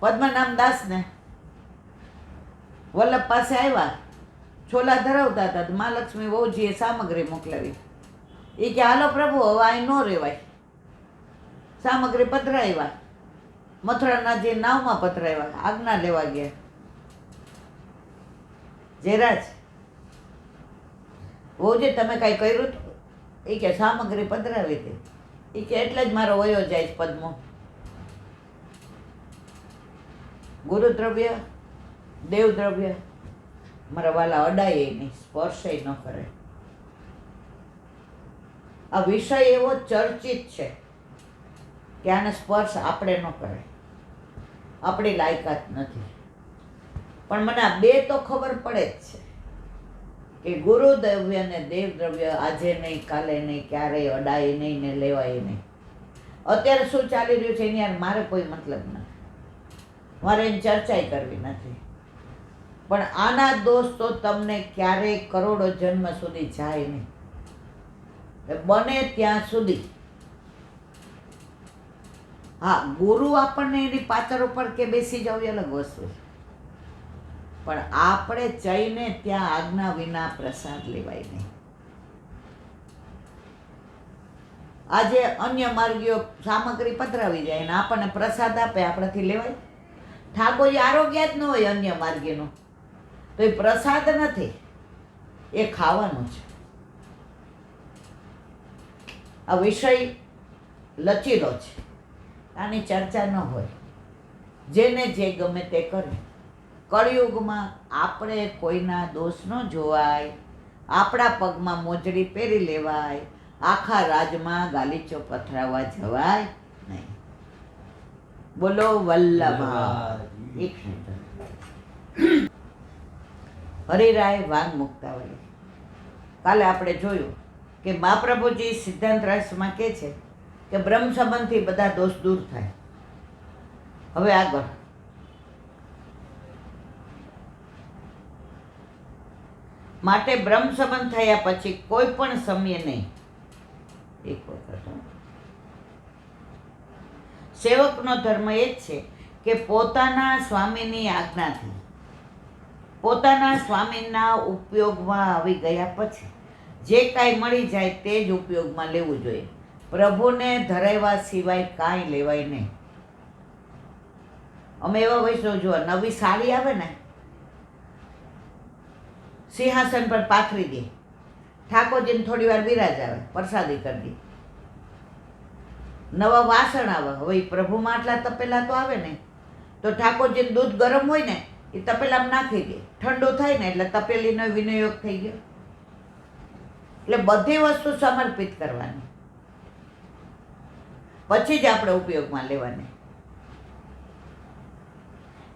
પદ્મનામ દાસને વલ્લભ પાસે આવ્યા, છોલા ધરાવતા હતા તો મહાલક્ષ્મી વહુજીએ સામગ્રી મોકલાવી. એ કે હાલો પ્રભુ હવે અહીં ન રહેવાય. સામગ્રી પધરાવ્યા, મથુરાનાજી નાવમાં પધરાવ્યા, આજ્ઞા લેવા ગયા. જયરાજ વહુજી તમે કાંઈ કર્યું હતું? એ કે સામગ્રી પધરાવી હતી. એ કે એટલે જ મારો વયો જાય છે પદ્મો. ગુરુદ્રવ્ય દેવદ્રવ્ય મારા વાલા અડાય નહીં, સ્પર્શે ન કરે. આ વિષય એવો ચર્ચિત છે કે આને સ્પર્શ આપણે ન કરે, આપણી લાયકાત નથી. પણ મને આ બે તો ખબર પડે જ છે કે ગુરુદ્રવ્ય ને દેવદ્રવ્ય આજે નહીં, કાલે નહીં, ક્યારેય અડાય નહીં ને લેવાય નહીં. અત્યારે શું ચાલી રહ્યું છે એની યાર મારે કોઈ મતલબ નથી, મારે એની ચર્ચાઈ કરવી નથી. પણ આના દોષ તો તમને ક્યારેય કરોડો જન્મ સુધી જાય નહીં. બને ત્યાં સુધી હા, ગુરુ આપણને એની પાછળ ઉપર કે બેસી જાવ એ અલગ વસ્તુ છે, પણ આપણે જઈને ત્યાં આજ્ઞા વિના પ્રસાદ લેવાય નહીં. આજે અન્ય માર્ગીઓ સામગ્રી પધરાવી જાય અને આપણને પ્રસાદ આપે, આપણાથી લેવાય? ઠાકોરજી આરોગ્ય જ ન હોય અન્ય માર્ગીનું તો એ પ્રસાદ નથી, એ ખાવાનું છે. આ વિષય લચીલો છે, આની ચર્ચા ન હોય, જેને જે ગમે તે કરે. કળિયુગમાં આપણે કોઈના દોષ ન જોવાય, આપણા પગમાં મોજડી પહેરી લેવાય, આખા રાજમાં ગાલીચો પથરાવવા જવાય નહીં. બોલો વલ્લભ. એક મિનિટ. હરિરાય વાંગ મુક્તાવલી. કાલે આપણે જોયું કે મહાપ્રભુજી સિદ્ધાંત રહસ્યમાં કહે છે કે બ્રહ્મ સંબંધથી બધા દોષ દૂર થાય. હવે આગળ માટે બ્રહ્મ સંબંધ થયા પછી કોઈ પણ સમયે નહીં. એક વખત સેવકનો ધર્મ એ જ છે કે પોતાના સ્વામીની આજ્ઞાથી પોતાના સ્વામીના ઉપયોગમાં આવી ગયા પછી જે કાંઈ મળી જાય તે જ ઉપયોગમાં લેવું જોઈએ. પ્રભુને ધરાવ્યા સિવાય કાંઈ લેવાય નહીં. અમે એવા વૈષ્ણવ જો નવી સાડી આવે ને સિંહાસન પર પાથરી દે, ઠાકોરજીને થોડી વાર બિરાજાવે, પ્રસાદી કરી દે. નવા વાસણ આવે, હવે એ પ્રભુમાં આટલા તપેલા તો આવે ને, તો ઠાકોરજીને દૂધ ગરમ હોય ને એ તપેલામાં નાખી દે, ઠંડુ થાય ને એટલે તપેલીનો વિનિયોગ થઈ ગયો. એટલે બધી વસ્તુ સમર્પિત કરવાની, પછી જ આપણે ઉપયોગમાં લેવાની.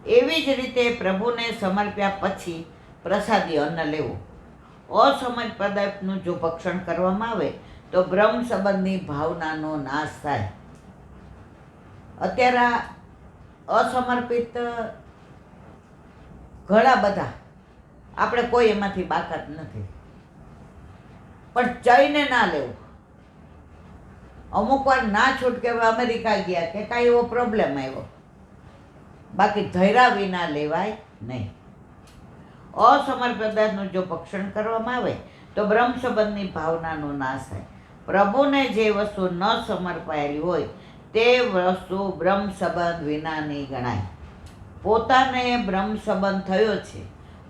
એવી જ રીતે પ્રભુને સમર્પ્યા પછી પ્રસાદી અન્ન લેવું. અસમર્પિત પદાર્થનું જો ભક્ષણ કરવામાં આવે તો બ્રહ્મ સંબંધની ભાવનાનો નાશ થાય. અત્યારે અસમર્પિત ઘણા બધા, આપણે કોઈ એમાંથી બાકાત નથી, પણ જઈને ના લેવું. અમુક વાર ના છૂટકે અમેરિકા ગયા કે કાંઈ એવો પ્રોબ્લેમ આવ્યો, બાકી ધૈર્યા વિના લેવાય નહીં. અસમર્પિત પદાર્થનું જો ભક્ષણ કરવામાં આવે તો બ્રહ્મ સંબંધની ભાવનાનો નાશ થાય. પ્રભુને જે વસ્તુ ન સમર્પાયેલી હોય તે વસ્તુ બ્રહ્મ સંબંધ વિનાની ગણાય. પોતાને બ્રહ્મ સંબંધ થયો છે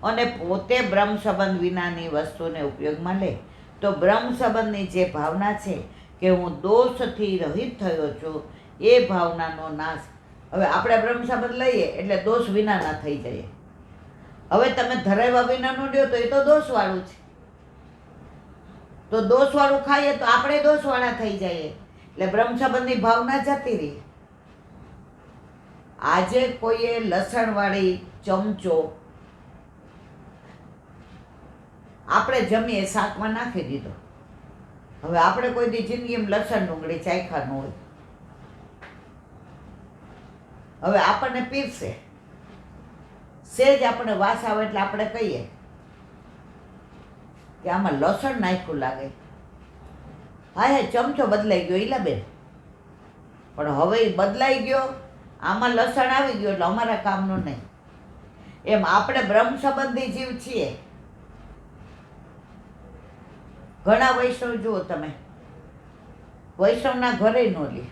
અને પોતે બ્રહ્મ સંબંધ વિનાની વસ્તુને ઉપયોગમાં લે તો બ્રહ્મ સંબંધની જે ભાવના છે કે હું દોષથી રહિત થયો છું એ ભાવનાનો નાશ. હવે આપણે બ્રહ્મ સંબંધ લઈએ એટલે દોષ વિનાના થઈ જઈએ. હવે તમે ધરાવ્યા વિનાનું લ્યો તો એ તો દોષવાળું છે, તો દોષવાળું ખાઈએ તો આપણે દોષવાળા થઈ જઈએ, એટલે બ્રહ્મ સંબંધની ભાવના જતી રહી. આજે કોઈએ લસણવાળી ચમચો આપણે જમીએ શાકમાં નાખી દીધો, હવે આપણે કોઈ દી જિંદગીમાં લસણ ડુંગળી ચાખ્યા ન હોય, હવે આપણને પીરસે, સેજ આપણે વાસ આવે એટલે આપણે કહીએ કે આમાં લસણ નાખ્યું લાગે. હા હે ચમચો બદલાઈ ગયો ઈલાબેન, પણ હવે એ બદલાઈ ગયો આમાં લસણ આવી ગયું એટલે અમારા કામનું નહીં. એમ આપણે બ્રહ્મ સંબંધી જીવ છીએ. ઘણા વૈષ્ણવ જુઓ તમે, વૈષ્ણવના ઘરે ન લે.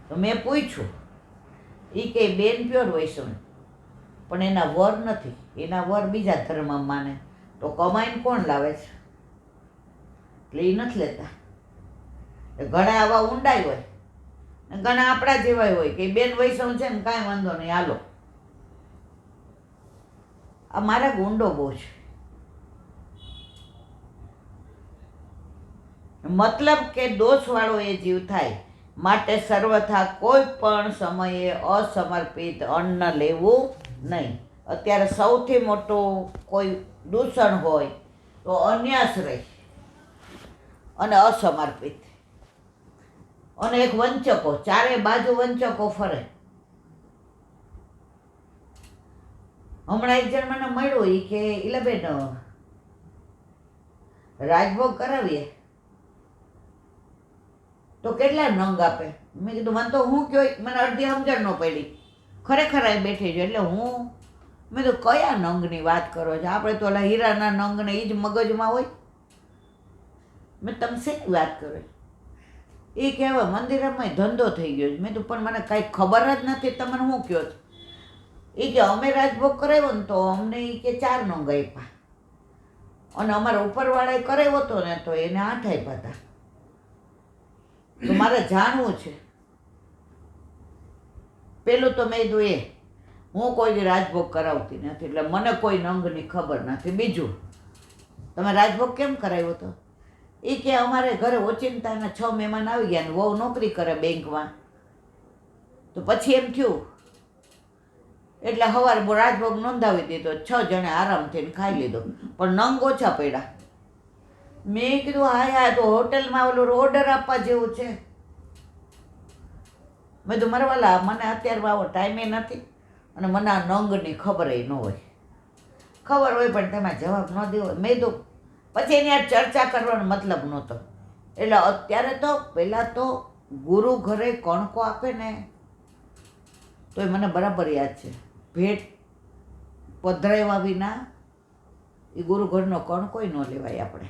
તો મેં પૂછ્યું, એ કે બેન પ્યોર વૈષ્ણવ, પણ એના વર નથી, એના વર બીજા ધર્મમાં માને, તો કમાઈને કોણ લાવે છે? એટલે એ નથી લેતા. ઘણા આવા ઊંડાઈ હોય ને ઘણા આપણા જેવા હોય કે બેન વૈષ્ણવ છે ને કાંઈ વાંધો નહીં, હાલો. આ મારા ગુંડો બહુ છે. મતલબ કે દોષવાળો એ જીવ થાય, માટે સર્વથા કોઈ પણ સમયે અસમર્પિત અન્ન લેવું નહીં. અત્યારે સૌથી મોટું કોઈ દૂષણ હોય તો અન્યાશ્રય અને અસમર્પિત, અને એક વંચકો, ચારે બાજુ વંચકો ફરે. હમણાં એક જણ મને મળ્યો, એ કે ઈલાબેન રાજભોગ કરાવીએ તો કેટલા નંગ આપે? મેં કીધું મને તો હું કયો, મને અડધી સમજણ ન પડી. ખરેખર આ બેઠી છે એટલે મેં તો કયા નંગની વાત કરો છો? આપણે તો ઓલા હીરાના નંગને એ જ મગજમાં હોય. મેં તમે શેની વાત કરો? એ કહેવાય મંદિરમાં ધંધો થઈ ગયો છે. મેં તો પણ મને કાંઈ ખબર જ નથી, તમે શું કહો છો? એ કે અમે રાજભોગ કરાવ્યો ને તો અમને એ કે 4 નંગ આપ્યા, અને અમારા ઉપરવાળાએ કરાવ્યો હતો ને તો એને 8 આપ્યા હતા. તો મારે જાણવું છે. પેલું તો મેં કીધું હું કોઈ રાજભોગ કરાવતી નથી એટલે મને કોઈ નંગની ખબર નથી. બીજું, તમે રાજભોગ કેમ કરાવ્યો હતો? એ કે અમારે ઘરે ઓચિંતાના 6 મહેમાન આવી ગયા ને વહુ નોકરી કરે બેંકમાં, તો પછી એમ થયું એટલે સવારે રાજભોગ નોંધાવી દીધો, 6 જણે આરામથી ખાઈ લીધો, પણ નંગ ઓછા પડ્યા. મેં કીધું હા તો હોટલમાં ઓલું ઓર્ડર આપવા જેવું છે. મેં તો મારા વાલા મને અત્યારે આવો ટાઈમે નથી અને મને આ નંગની ખબર ન હોય. ખબર હોય પણ તેમાં જવાબ ન દેવો. મેં તો પછી એની આ ચર્ચા કરવાનો મતલબ નહોતો. એટલે અત્યારે તો પહેલાં તો ગુરુ ઘરે કણકો આપે ને તો એ મને બરાબર યાદ છે. ભેટ પધરાવ્યા વિના એ ગુરુ ઘરનો કણકોય ન લેવાય આપણે.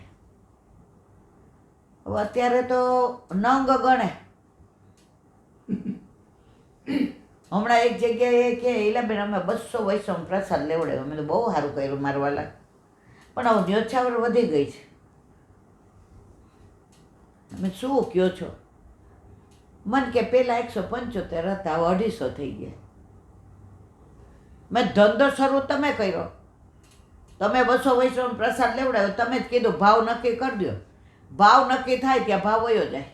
હવે અત્યારે તો નંગ ગણે. હમણાં એક જગ્યાએ કે ઈલાબેન અમે 200 વૈષ્ણવ પ્રસાદ લેવડાવ્યો. મેં તો બહુ સારું કર્યું મારા વાલા, પણ હવે ન્યોછાવર વધી ગઈ છે. તમે શું કહો છો? મન કે પહેલાં 175 હતા, હવે 250 થઈ ગયા. મેં ધંધો શરૂ તમે કર્યો, તમે 200 વૈષ્ણવ પ્રસાદ લેવડાવ્યો, તમે જ કીધું ભાવ નક્કી કરી દો. ભાવ નક્કી થાય ત્યાં ભાવ વયો જાય.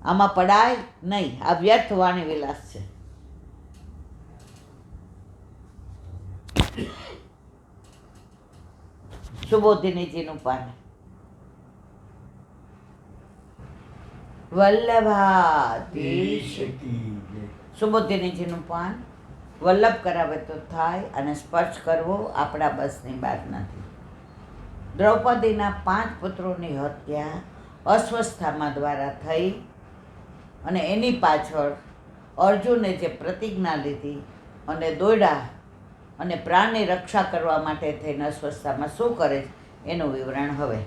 આમાં પડાય નહીં. આ વ્યર્થ વાણી વિલાસ છે. સુબોધિનીજીનું પાન. વલ્લભાધીશ. સુબોધિનીજીનું પાન વલ્લભ કરાવે તો થાય, અને સ્પર્શ કરવો આપણા બસની બહાર નથી. દ્રૌપદીના 5 પુત્રોની હત્યા અસ્વસ્થામા દ્વારા થઈ, અને એની પાછળ અર્જુને જે પ્રતિજ્ઞા લીધી અને દોડ્યા અને પ્રાણની રક્ષા કરવા માટે થઈને અસ્વસ્થામાં શું કરે એનું વિવરણ હવે.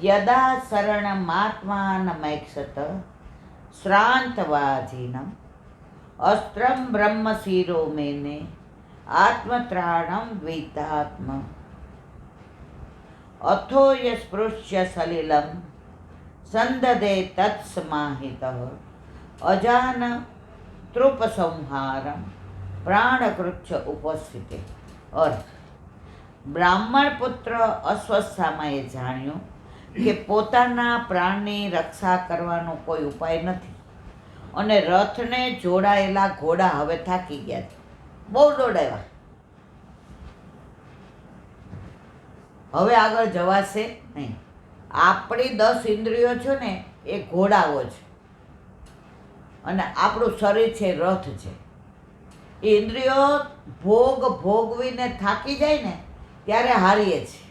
યદા શરણમાત્માનમૈક્ષત શ્રાંતવાજીનમ અસ્ત્રમ બ્રહ્મશિરો મેને આત્મત્રાણમ વિતાત્મ અથો યસ્પૃશ્ય સલિલમ સંદદે તત્સમાહિત અજાન તૃપસંહારમ પ્રાણકૃચ્છ ઉપસ્થિતે. અર્થ: બ્રાહ્મણ પુત્ર અશ્વત્થામાએ જાણ્યું કે પોતાના પ્રાણની રક્ષા કરવાનો કોઈ ઉપાય નથી, અને રથને જોડાયેલા ઘોડા હવે થાકી ગયા છે, બહુ દોડાવ્યા, હવે આગળ જવાશે નહીં. આપણી 10 ઇન્દ્રિયો છે ને એ ઘોડાઓ છે, અને આપણું શરીર છે રથ છે. એ ઇન્દ્રિયો ભોગવીને થાકી જાય ને ત્યારે હારીએ છીએ,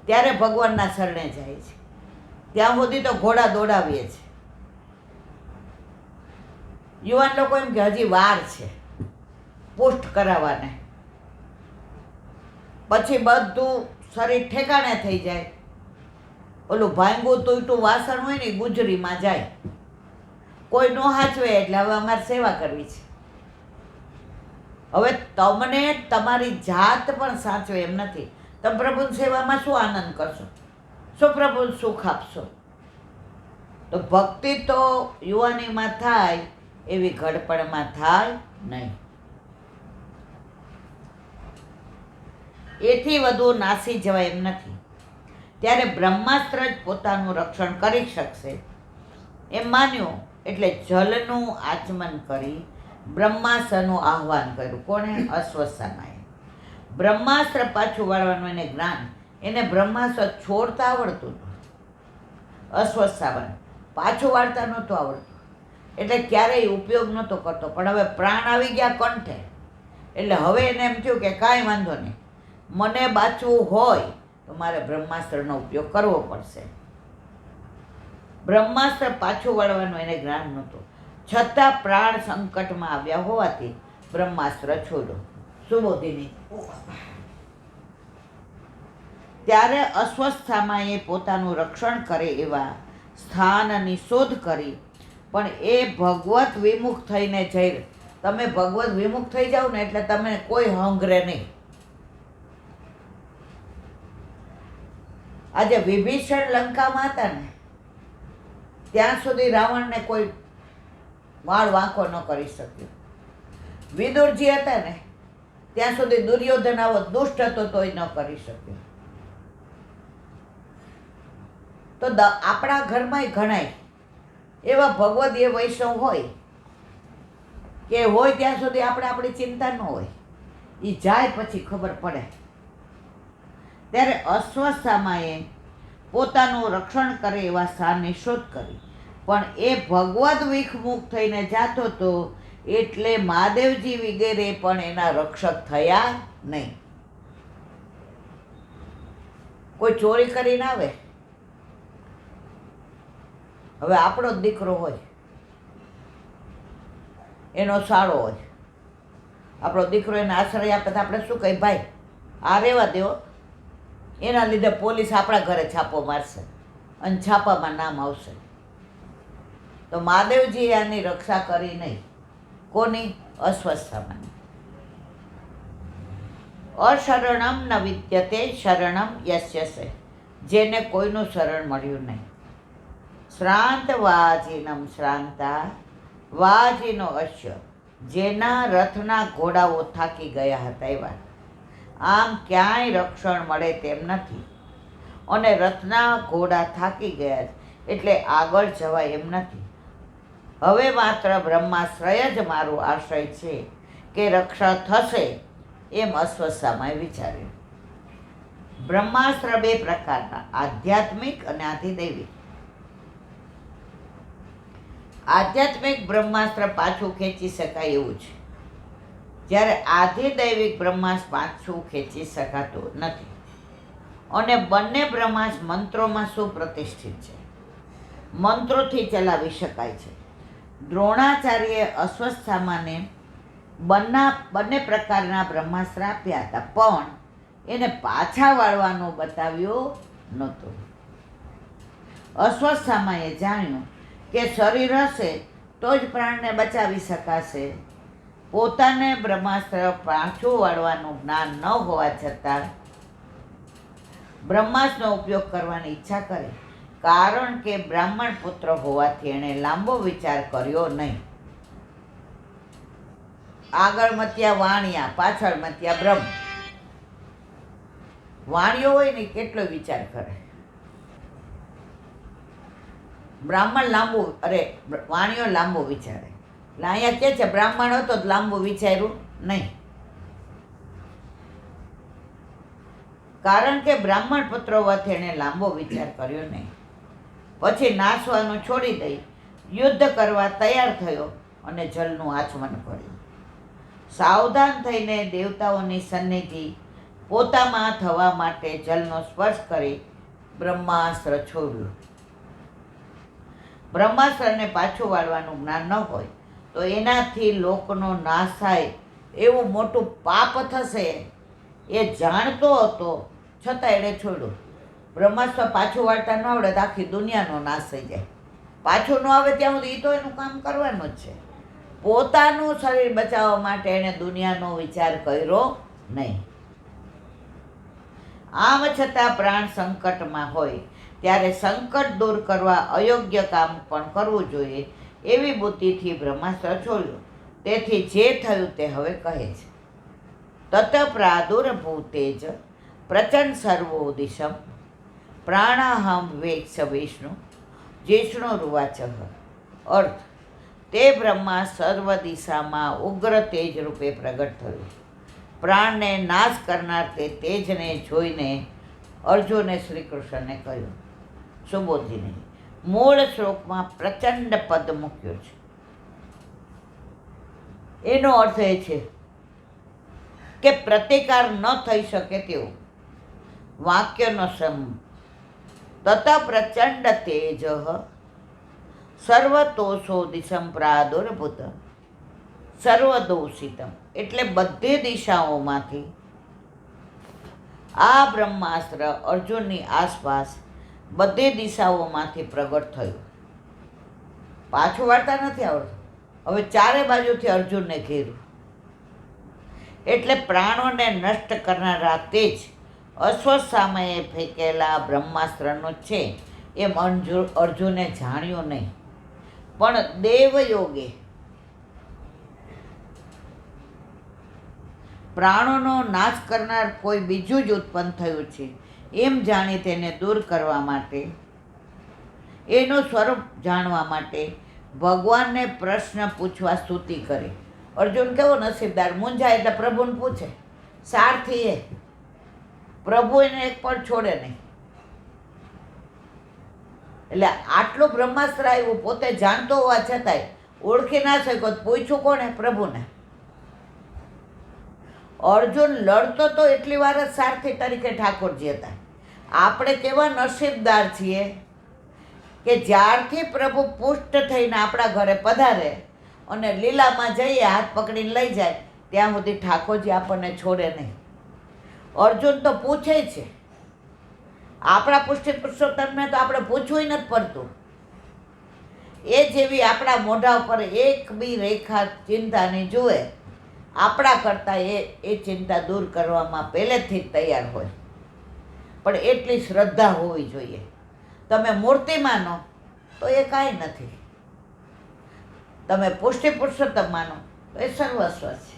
ત્યારે ભગવાનના શરણે જાય છે. ત્યાં સુધી તો ઘોડા દોડાવીએ છીએ. યુવાન લોકો એમ કે હજી વાર છે પોસ્ટ કરાવવાને, પછી બધું શરીર ઠેકાણે થઈ જાય, ઓલું ભાંગું તૂટું વાસણ હોય ને ગુજરીમાં જાય, કોઈ નો હાચવે એટલે હવે અમારે સેવા કરવી છે. હવે તમને તમારી જાત પણ સાચવે એમ નથી. તમે પ્રભુની સેવામાં શું આનંદ કરશો, શું પ્રભુને સુખ આપશો? તો ભક્તિ તો યુવાનીમાં થાય એવી ઘડપણમાં થાય નહીં. એથી વધુ નાસી જવાય એમ નથી. ત્યારે બ્રહ્માસ્ત્ર જ પોતાનું રક્ષણ કરી શકશે એમ માન્યું એટલે જલનું આચમન કરી બ્રહ્માસ્ત્રનું આહ્વાન કર્યું. કોણે? અશ્વત્થામાએ. બ્રહ્માસ્ત્ર પાછું વાળવાનું એને જ્ઞાન, એને બ્રહ્માસ્ત્ર છોડતા આવડતું હતું. અશ્વત્થામાને પાછું વાળતા નહોતું આવડતું એટલે ક્યારેય ઉપયોગ નહોતો કરતો. પણ હવે પ્રાણ આવી ગયા કંઠે એટલે હવે એને એમ થયું કે કાંઈ વાંધો નહીં, મને બાંચવું હોય તો મારે બ્રહ્માસ્ત્રનો ઉપયોગ કરવો પડશે. બ્રહ્માસ્ત્ર પાછું વળવાનું એને જ્ઞાન નહોતું, છતાં પ્રાણ સંકટમાં આવ્યા હોવાથી બ્રહ્માસ્ત્ર છોડ્યો. સુબોધિની. ત્યારે અશ્વત્થામાએ પોતાનું રક્ષણ કરે એવા સ્થાનની શોધ કરી, પણ એ ભગવત વિમુખ થઈને જઈ, તમે ભગવત વિમુખ થઈ જાઓ ને એટલે તમે કોઈ હંગરે નહીં. આજે વિભીષણ લંકામાં હતા ને ત્યાં સુધી રાવણને કોઈ વાળ વાંકો ન કરી શક્યો. વિદુરજી હતા ને ત્યાં સુધી દુર્યોધન આવો દુષ્ટ હતો તોય ન કરી શક્યો. તો આપણા ઘરમાં ઘણાય એવા ભગવદીય વૈષ્ણવ હોય કે હોય ત્યાં સુધી આપણી ચિંતા ન હોય, એ જાય પછી ખબર પડે. ત્યારે અશ્વત્થામાએ પોતાનું રક્ષણ કરે એવા સ્થાનની શોધ કરી, પણ એ ભગવદ વિખમુખ થઈને જાતો હતો એટલે મહાદેવજી વગેરે પણ એના રક્ષક થયા નહીં. કોઈ ચોરી કરીને આવે, હવે આપણો જ દીકરો હોય, એનો સાળો હોય, આપણો દીકરો એને આશ્રય આપે તો આપણે શું કહી, ભાઈ આ રહેવા દેવો, એના લીધે પોલીસ આપણા ઘરે છાપો મારશે અને છાપામાં નામ આવશે. તો મહાદેવજીએ આની રક્ષા કરી નહીં. કોની? અશ્વત્થામાની. અશરણમ ન વિદ્યતે શરણમ યસ્યસે, જેને કોઈનું શરણ મળ્યું નહીં. શ્રાંત વાજીનમ શ્રાંતા વાજીનો અશ્ય, જેના રથના ઘોડાઓ થાકી ગયા હતા એવા. આમ ક્યાંય રક્ષણ મળે તેમ નથી, અને રથના ઘોડા થાકી ગયા એટલે આગળ જવાય એમ નથી. હવે માત્ર બ્રહ્માશ્રય જ મારું આશ્રય છે કે રક્ષા થશે એમ અશ્વત્થામાએ વિચાર્યું. બ્રહ્માસ્ત્ર બે પ્રકારના, આધ્યાત્મિક અને આધિદૈવિક. આધ્યાત્મિક બ્રહ્માસ્ત્ર પાછું ખેંચી શકાય એવું છે, જ્યારે આધિદૈવિક બ્રહ્માસ્ત્ર પાછું ખેંચી શકાતું નથી. અને બંને બ્રહ્માસ્ત્ર મંત્રોમાં સુપ્રતિષ્ઠિત છે, મંત્રોથી ચલાવી શકાય છે. દ્રોણાચાર્યએ અશ્વત્થામાને બંને પ્રકારના બ્રહ્માસ્ત્ર આપ્યા હતા, પણ એને પાછા વાળવાનું બતાવ્યું નહોતું. અશ્વત્થામાએ જાણ્યું કે શરીર હશે તો જ પ્રાણને બચાવી શકાશે. પોતાને બ્રહ્માસ્ત્ર પાછું વાળવાનું જ્ઞાન ન હોવા છતાં બ્રહ્માસ્ત્રનો ઉપયોગ કરવાની ઈચ્છા કરી, કારણ કે બ્રાહ્મણ પુત્ર હોવાથી એણે લાંબો વિચાર કર્યો નહીં. આગળ મત્યા વાણિયા, પાછળ મત્યા બ્રહ્મ. વાણિયો હોય ને કેટલો વિચાર કરે, બ્રાહ્મણ લાંબુ, વાણિયો લાંબુ વિચારે. એટલે અહીંયા કે છે બ્રાહ્મણ હતો તો લાંબુ વિચાર્યું નહીં, કારણ કે બ્રાહ્મણ પુત્ર હોવાથી એણે લાંબો વિચાર કર્યો નહીં. પછી નાસવાનું છોડી દઈ યુદ્ધ કરવા તૈયાર થયો અને જલનું આચમન કર્યું. સાવધાન થઈને દેવતાઓની સન્નિધિ પોતામાં થવા માટે જલનો સ્પર્શ કરી બ્રહ્માસ્ત્ર છોડ્યું. બ્રહ્માસ્ત્રને પાછું વાળવાનું જ્ઞાન ન હોય તો એનાથી લોકનો નાશ થાય એવું મોટું પાપ થશે એ જાણતો હતો, છતાં એણે છોડ્યું. બ્રહ્માસ્ત્ર પાછું વાળતા ન આવડે તો આખી દુનિયાનો નાશ થઈ જાય. પાછું ન આવે ત્યાં સુધી એ તો એનું કામ કરવાનું જ છે. પોતાનું શરીર બચાવવા માટે એણે દુનિયાનો વિચાર કર્યો નહીં. આમ છતાં પ્રાણ સંકટમાં હોય ત્યારે સંકટ દૂર કરવા અયોગ્ય કામ પણ કરવું જોઈએ એવી બુદ્ધિથી બ્રહ્માસ્ત્ર છોડ્યું. તેથી જે થયું તે હવે કહે છે. તત પ્રાદુર્ભૂતેજ પ્રચંડ સર્વો દિશમ પ્રાણાહમ વેક્ષ વિષ્ણુ જિષ્ણુરુવાચ. અર્થ: તે બ્રહ્મા સર્વ દિશામાં ઉગ્ર તેજ રૂપે પ્રગટ થયું. પ્રાણને નાશ કરનાર તે તેજને જોઈને અર્જુને શ્રી કૃષ્ણને કહ્યું. સુબોધજીને મૂળ શ્લોકમાં પ્રચંડ પદ મૂક્યું છે. એનો અર્થ એ છે કે પ્રતિકાર ન થઈ શકે તેવું. વાક્યનો તત પ્રચંડ તેજ સર્વતોષો દિશમ પ્રાદુર્ભૂત સર્વદોષિતમ, એટલે બધી દિશાઓમાંથી આ બ્રહ્માસ્ત્ર અર્જુનની આસપાસ બધી દિશાઓમાંથી પ્રગટ થયું. પાછું વાળતા નથી આવડતું. હવે ચારે બાજુથી અર્જુનને ઘેર્યું. એટલે પ્રાણોને નષ્ટ કરનારા તેજ અશ્વત્થામાએ ફેંકેલા બ્રહ્માસ્ત્રનો છે એમ અર્જુને જાણ્યું નહીં. પણ દેવયોગે પ્રાણોનો નાશ કરનાર કોઈ બીજું જ ઉત્પન્ન થયું છે એમ જાણી તેને દૂર કરવા માટે, એનું સ્વરૂપ જાણવા માટે ભગવાનને પ્રશ્ન પૂછવા સ્તુતિ કરી. અર્જુન કેવો નસીબદાર, મૂંઝાય એટલે પ્રભુને પૂછે. સારથી એ પ્રભુ એને એક પણ છોડે નહીં. એટલે આટલું બ્રહ્માસ્ત્ર આવ્યું, પોતે જાણતો હોવા છતાંય ઓળખી ના શક્યો. પૂછ્યું કોણે? પ્રભુને. અર્જુન લડતો તો એટલી વાર જ સારથી તરીકે ઠાકોરજી હતા. આપણે કેવા નસીબદાર છીએ કે જ્યારથી પ્રભુ પુષ્ટ થઈને આપણા ઘરે પધારે અને લીલામાં જઈએ હાથ પકડીને લઈ જાય ત્યાં સુધી ઠાકોરજી આપણને છોડે નહીં. અર્જુન તો પૂછે છે. આપણા પુષ્ટિ પુરુષોત્તમને તો આપણે પૂછવું નથી પડતું. એ જેવી આપણા મોઢા ઉપર એક બી રેખા ચિંતાની જુએ, આપણા કરતાં એ ચિંતા દૂર કરવામાં પહેલેથી જ તૈયાર હોય. પણ એટલી શ્રદ્ધા હોવી જોઈએ. તમે મૂર્તિ માનો તો એ કાંઈ નથી. તમે પુષ્ટિ પુરુષોત્તમ માનો તો એ સર્વસ્વ છે.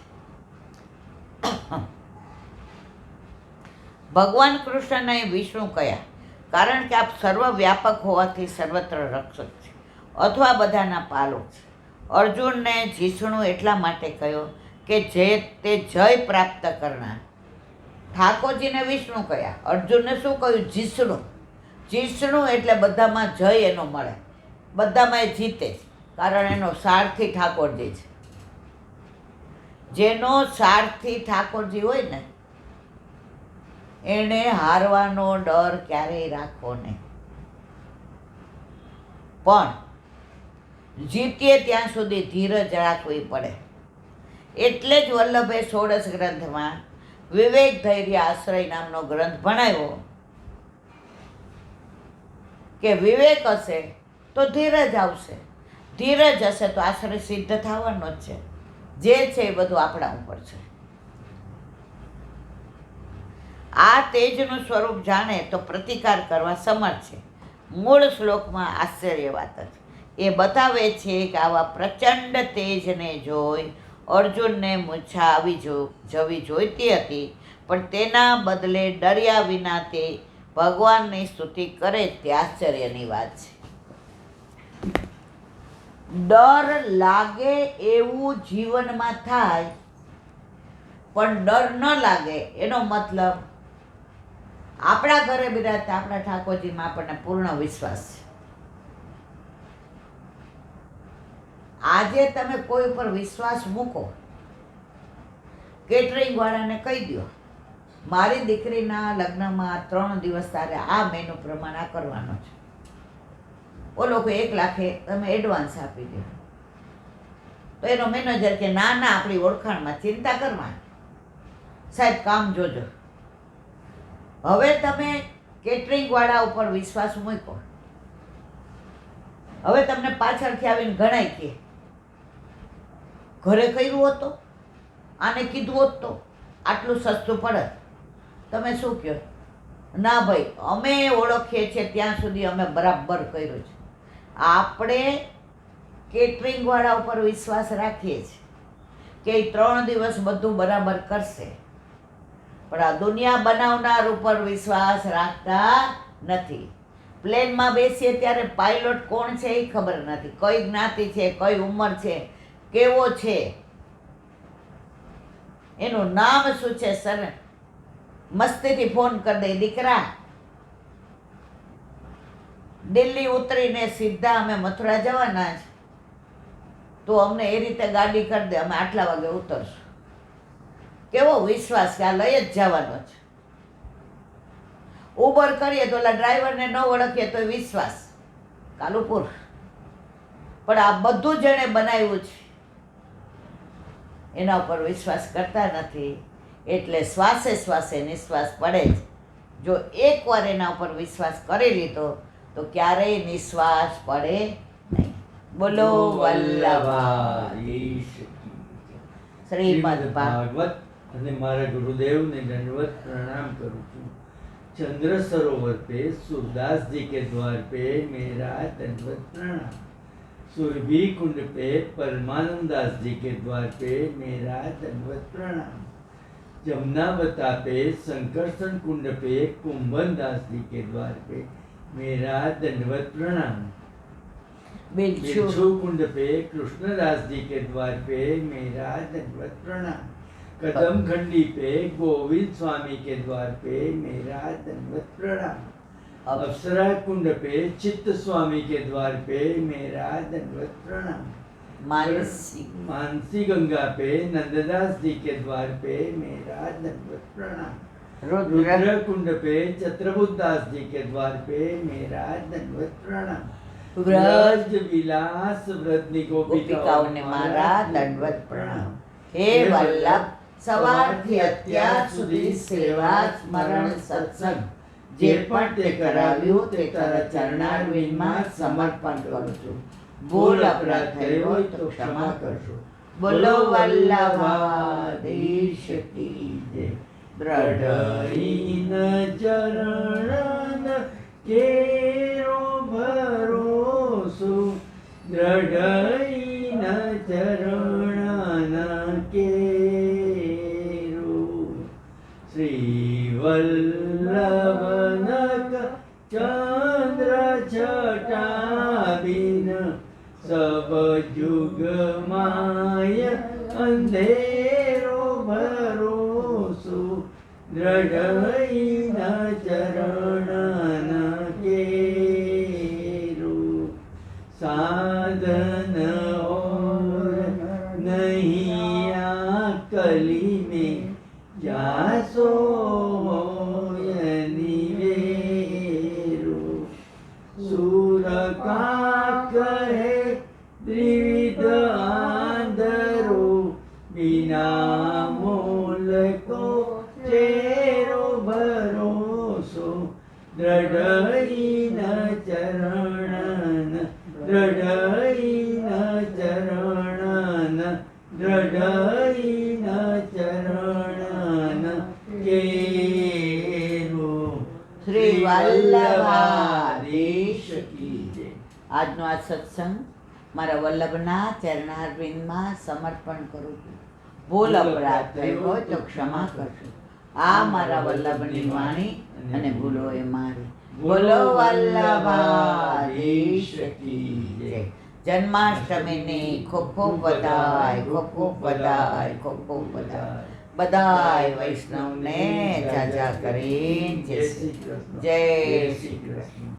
ભગવાન કૃષ્ણને વિષ્ણુ કયા? કારણ કે આપ સર્વવ્યાપક હોવાથી સર્વત્ર રક્ષક છે અથવા બધાના પાલક છે. અર્જુનને જિષ્ણુ એટલા માટે કહ્યો કે જે તે જય પ્રાપ્ત કરનાર. ઠાકોરજીને વિષ્ણુ કયા? અર્જુનને શું કહ્યું? જિષ્ણુ. જિષ્ણુ એટલે બધામાં જય એનો મળે, બધામાં એ જીતે છે. કારણ એનો સારથી ઠાકોરજી છે. જેનો સારથી ઠાકોરજી હોય ને એને હારવાનો ડર ક્યારેય રાખવો નહીં. પણ જીતીએ ત્યાં સુધી ધીરજ રાખવી પડે. એટલે જ વલ્લભે ષોડશ ગ્રંથમાં વિવેક ધૈર્ય આશ્રય નામનો ગ્રંથ ભણાવ્યો કે વિવેક હશે તો ધીરજ આવશે, ધીરજ હશે તો આશ્રય સિદ્ધ થવાનો જ છે. જે છે એ બધું આપણા ઉપર છે. આ તેજનું સ્વરૂપ જાણે તો પ્રતિકાર કરવા સમર્થ છે. મૂળ શ્લોકમાં આશ્ચર્ય વાત છે. એ બતાવે છે કે આવા પ્રચંડ તેજને જોઈ અર્જુનને મૂર્છા આવી જવી જોઈતી હતી, પણ તેના બદલે ડર્યા વિના તે ભગવાનની સ્તુતિ કરે તે આશ્ચર્યની વાત છે. ડર લાગે એવું જીવનમાં થાય, પણ ડર ન લાગે એનો મતલબ આપણા ઘરે બિરાજતા આપણા ઠાકોરજીમાં આપણને પૂર્ણ વિશ્વાસ છે. આજે તમે કોઈ ઉપર વિશ્વાસ મૂકો, કેટરિંગ વાળાને કહી દો મારી દીકરીના લગ્નમાં 3 દિવસ તારે આ મેનુ પ્રમાણે આ કરવાનો છે. ઓ લોકો 1 લાખે તમે એડવાન્સ આપી દો. તો એનો મેનેજર કે ના ના, આપણી ઓળખાણમાં ચિંતા કરવા, સાહેબ કામ જોજો. હવે તમે કેટરિંગવાળા ઉપર વિશ્વાસ મૂકો. હવે તમને પાછળથી આવીને ગણાય કે ઘરે કર્યું હોત તો, આને કીધું હોત તો આટલું સસ્તું પડે. તમે શું કહો? ના ભાઈ, અમે ઓળખીએ છીએ ત્યાં સુધી અમે બરાબર કર્યું છે. આપણે કેટરિંગવાળા ઉપર વિશ્વાસ રાખીએ છીએ કે એ 3 દિવસ બધું બરાબર કરશે, પણ આ દુનિયા બનાવનાર ઉપર વિશ્વાસ રાખતા નથી. પ્લેનમાં બેસીએ ત્યારે પાયલોટ કોણ છે એ ખબર નથી, કઈ જ્ઞાતિ છે, કઈ ઉંમર છે, કેવો છે, એનું નામ શું છે. સર મસ્તીથી ફોન કરી દે, દીકરા દિલ્હી ઉતરીને સીધા અમે મથુરા જવાના છે, તો અમને એ રીતે ગાડી કરી દે, અમે આટલા વાગે ઉતરશું. કેવો વિશ્વાસ કે આ લઈ જ જવાનો છે. ઉબર કરીએ તો ઓલા ડ્રાઈવરને ન ઓળખીએ તો વિશ્વાસ કાલુપુર. પણ આ બધું જેણે બનાવ્યું છે એના ઉપર વિશ્વાસ કરતા નથી, એટલે શ્વાસે શ્વાસે નિશ્વાસ પડે જ. જો એકવાર એના ઉપર વિશ્વાસ કરી લીધો તો ક્યારેય નિશ્વાસ પડે નહીં. બોલો વલ્લભાધીશ શ્રીમદ ભાગવત. અને મારા ગુરુદેવને દંડવત प्रणाम करूँ છું. चंद्र सरोवर पे सूरदास जी के द्वार पे मेरा दंडवत प्रणाम. सुरभि कुंड पे परमानंद दास जी के द्वार पे मेरा दंडवत प्रणाम. जमुनावता पे संकर्षण कुंड पे कुंभन दास जी के द्वार पे मेरा दंडवत प्रणाम. बिच्छू कुंड पे कृष्णदास जी के द्वार पे मेरा दंडवत प्रणाम. कदम खंडी पे गोविंद स्वामी के द्वार पे मेरा दंडवत प्रणाम. अप्सरा कुंड पे चित्त स्वामी के द्वार पे मेरा दंडवत प्रणाम. मानसी गंगा पे नंददास जी के द्वार पे मेरा दंडवत प्रणाम. रुद्र कुंड पे चत्रबुद्धास जी के द्वार पे मेरा दंडवत प्रणाम. व्रज विलास व्रतनी गोपिकाओं ने मारा दंडवत प्रणाम. हे वल्लभ, સવારથી અત્યાર સુધી સેવા, સ્મરણ, સત્સંગ જે પણ તે કરાવ્યું તે તારા ચરણારવિંદમાં સમર્પણ કરું છું. ભૂલ અપરાધ થયો હોય તો ક્ષમા કરજો. બોલો વલ્લભાધીશ કી જય. દ્રઢઈન ચરણ કેરો ભરોસો, દ્રઢઈન ચરણ કે श्री वल्लभनक चंद्र छटाबिन सब जुग माय अंधेरो भरोसो, दृढ़ चरण केरो. साधन और नहीं कली में जासो निवेरो. सूर का कहे त्रिविध आंधरो, बिना मोल को चेरो भरोसो, दृढ़ चरण, दृढ़ चरण, दृढ़ चरण केरो. શ્રી વલ્લભાધીશ કી જય. આજનો આ સત્સંગ મારા વલ્લભના ચરણારવિંદમાં સમર્પણ કરું છું. ભૂલ અપરાધ થયો હોય તો ક્ષમા કરજો. આ મારા વલ્લભની વાણી અને ભૂલો એ મારી. બોલો વલ્લભાધીશ કી જય. જન્માષ્ટમીની ખૂબ ખૂબ વધાય, ખૂબ ખૂબ વધાય, ખૂબ ખૂબ વધાય. બધાય વૈષ્ણવને જાજા કરીને જય શ્રી કૃષ્ણ.